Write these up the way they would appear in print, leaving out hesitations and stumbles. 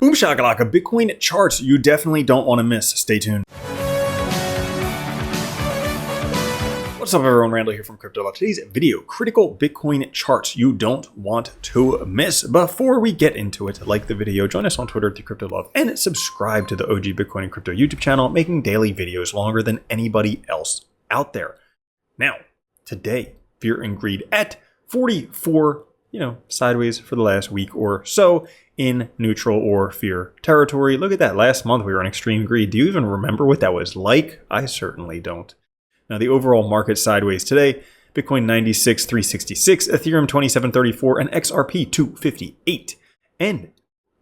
Boom shakalaka, Bitcoin charts you definitely don't want to miss. Stay tuned. What's up everyone, Randall here from Crypto Love. Today's video, critical Bitcoin charts you don't want to miss. Before we get into it, like the video, join us on Twitter at @CryptoLove, and subscribe to the OG Bitcoin and Crypto YouTube channel, making daily videos longer than anybody else out there. Now, today, fear and greed at 44, sideways for the last week or so in neutral or fear territory. Look at that. Last month we were in extreme greed. Do you even remember what that was like? I certainly don't. Now, the overall market sideways today, Bitcoin 96,366, Ethereum 2734, and XRP 258. And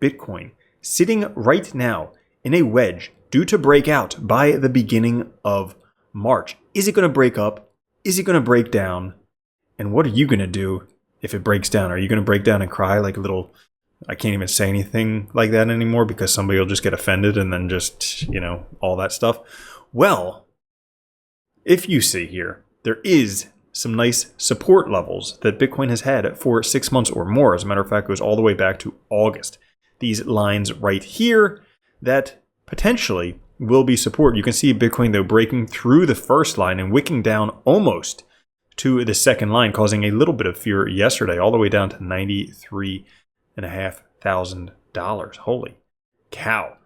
Bitcoin sitting right now in a wedge due to break out by the beginning of March. Is it going to break up? Is it going to break down? And what are you going to do if it breaks down? Are you going to break down and cry like a little... I can't even say anything like that anymore because somebody will just get offended and then just, all that stuff. Well, if you see here, there is some nice support levels that Bitcoin has had for 6 months or more. As a matter of fact, it goes all the way back to August. These lines right here that potentially will be support. You can see Bitcoin, though, breaking through the first line and wicking down almost to the second line, causing a little bit of fear yesterday, all the way down to $93,500. Holy cow.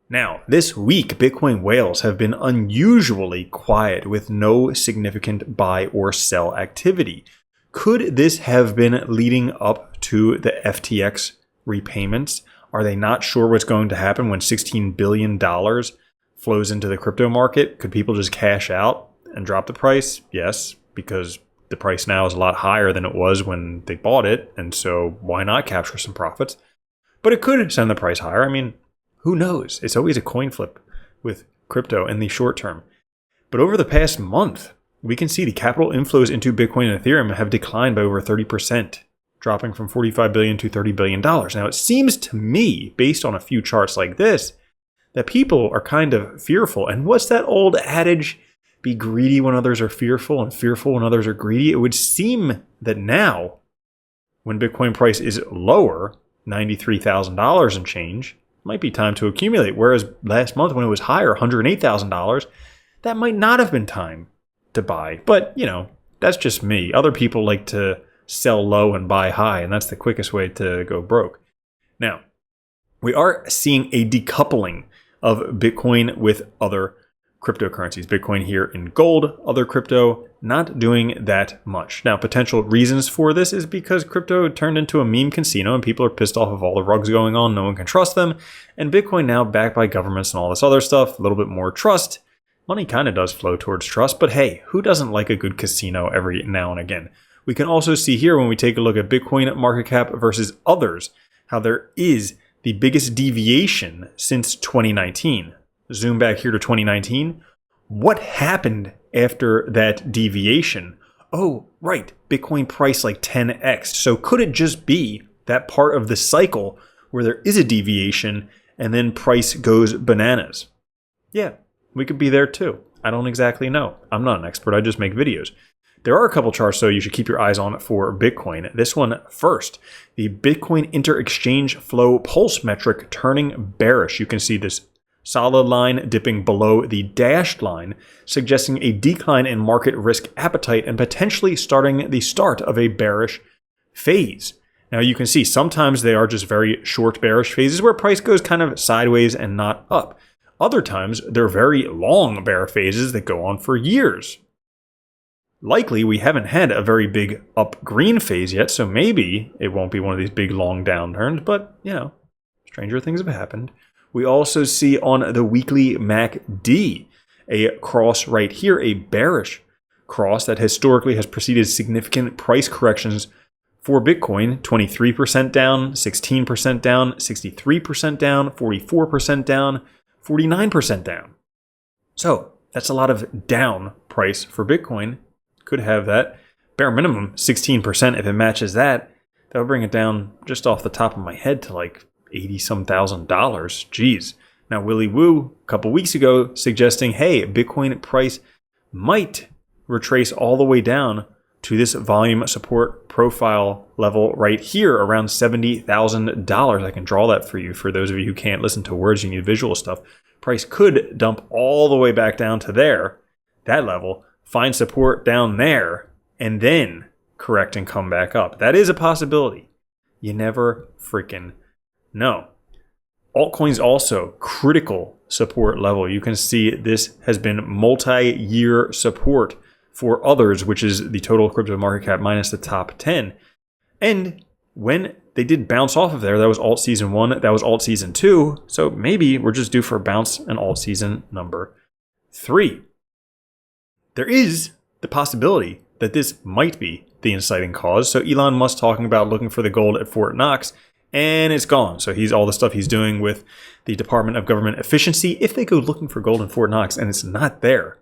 Now, this week, Bitcoin whales have been unusually quiet with no significant buy or sell activity. Could this have been leading up to the FTX repayments? Are they not sure what's going to happen when $16 billion flows into the crypto market? Could people just cash out and drop the price? Yes, because the price now is a lot higher than it was when they bought it, and so why not capture some profits? But it could send the price higher. I mean, who knows? It's always a coin flip with crypto in the short term. But over the past month, we can see the capital inflows into Bitcoin and Ethereum have declined by over 30%, dropping from $45 billion to $30 billion. Now, it seems to me, based on a few charts like this, that people are kind of fearful. And what's that old adage? Be greedy when others are fearful and fearful when others are greedy. It would seem that now, when Bitcoin price is lower, $93,000 and change, might be time to accumulate. Whereas last month when it was higher, $108,000, that might not have been time to buy. But, that's just me. Other people like to sell low and buy high, and that's the quickest way to go broke. Now, we are seeing a decoupling of Bitcoin with other cryptocurrencies. Bitcoin here in gold, other crypto not doing that much. Now, potential reasons for this is because crypto turned into a meme casino and people are pissed off of all the rugs going on. No one can trust them. And Bitcoin now backed by governments and all this other stuff, a little bit more trust. Money kind of does flow towards trust, but hey, who doesn't like a good casino every now and again? We can also see here when we take a look at Bitcoin market cap versus others, how there is the biggest deviation since 2019. Zoom back here to 2019. What happened after that deviation? Oh, right. Bitcoin price like 10x. So could it just be that part of the cycle where there is a deviation and then price goes bananas? Yeah, we could be there too. I don't exactly know. I'm not an expert. I just make videos. There are a couple charts, though, you should keep your eyes on for Bitcoin. This one first, the Bitcoin inter-exchange flow pulse metric turning bearish. You can see this solid line dipping below the dashed line, suggesting a decline in market risk appetite and potentially starting the start of a bearish phase. Now, you can see sometimes they are just very short bearish phases where price goes kind of sideways and not up. Other times, they're very long bear phases that go on for years. Likely, we haven't had a very big up green phase yet, so maybe it won't be one of these big long downturns, but, stranger things have happened. We also see on the weekly MACD a cross right here, a bearish cross that historically has preceded significant price corrections for Bitcoin. 23% down, 16% down, 63% down, 44% down, 49% down. So that's a lot of down price for Bitcoin. Could have that bare minimum 16%. If it matches that, that would bring it down just off the top of my head to like $80-some thousand. Geez. Now, Willy Woo, a couple weeks ago, suggesting, hey, Bitcoin price might retrace all the way down to this volume support profile level right here around $70,000. I can draw that for you. For those of you who can't listen to words, you need visual stuff. Price could dump all the way back down to there, that level, find support down there, and then correct and come back up. That is a possibility. You never freaking know. Altcoins also critical support level. You can see this has been multi-year support for others, which is the total crypto market cap minus the top 10. And when they did bounce off of there, that was alt season 1, that was alt season 2. So maybe we're just due for a bounce in alt season number 3. There is the possibility that this might be the inciting cause. So Elon Musk talking about looking for the gold at Fort Knox, and it's gone. So he's all the stuff he's doing with the Department of Government Efficiency. If they go looking for gold in Fort Knox and it's not there,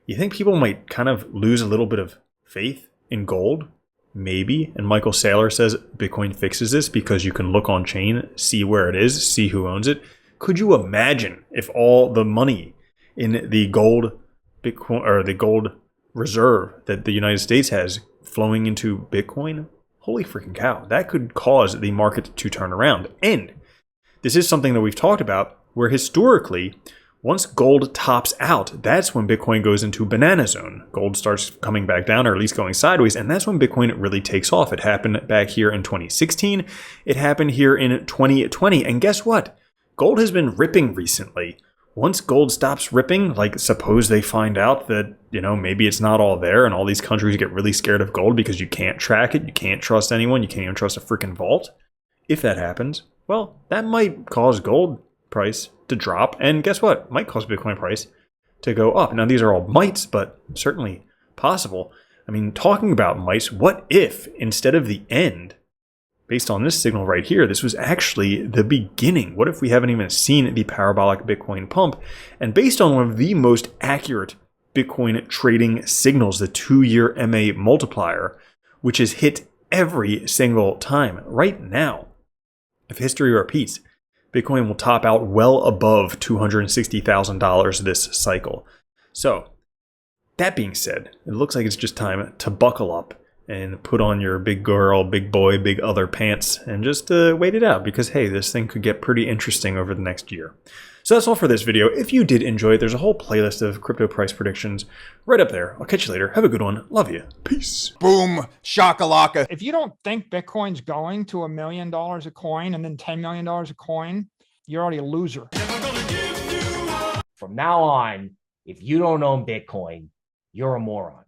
you think people might kind of lose a little bit of faith in gold? Maybe. And Michael Saylor says Bitcoin fixes this because you can look on chain, see where it is, see who owns it. Could you imagine if all the money in the gold Bitcoin or the gold reserve that the United States has flowing into Bitcoin? Holy freaking cow. That could cause the market to turn around. And this is something that we've talked about where historically, once gold tops out, that's when Bitcoin goes into banana zone. Gold starts coming back down or at least going sideways. And that's when Bitcoin really takes off. It happened back here in 2016. It happened here in 2020. And guess what? Gold has been ripping recently. Once gold stops ripping, like suppose they find out that, maybe it's not all there and all these countries get really scared of gold because you can't track it, you can't trust anyone, you can't even trust a freaking vault. If that happens, well, that might cause gold price to drop. And guess what? Might cause Bitcoin price to go up. Now, these are all mights, but certainly possible. I mean, talking about mights, what if instead of the end, based on this signal right here, this was actually the beginning? What if we haven't even seen the parabolic Bitcoin pump? And based on one of the most accurate Bitcoin trading signals, the 2-year MA multiplier, which is hit every single time right now, if history repeats, Bitcoin will top out well above $260,000 this cycle. So that being said, it looks like it's just time to buckle up and put on your big girl, big boy, big other pants and just wait it out because, hey, this thing could get pretty interesting over the next year. So that's all for this video. If you did enjoy it, there's a whole playlist of crypto price predictions right up there. I'll catch you later. Have a good one. Love you. Peace. Boom. Shakalaka. If you don't think Bitcoin's going to $1 million a coin and then $10 million a coin, you're already a loser. From now on, if you don't own Bitcoin, you're a moron.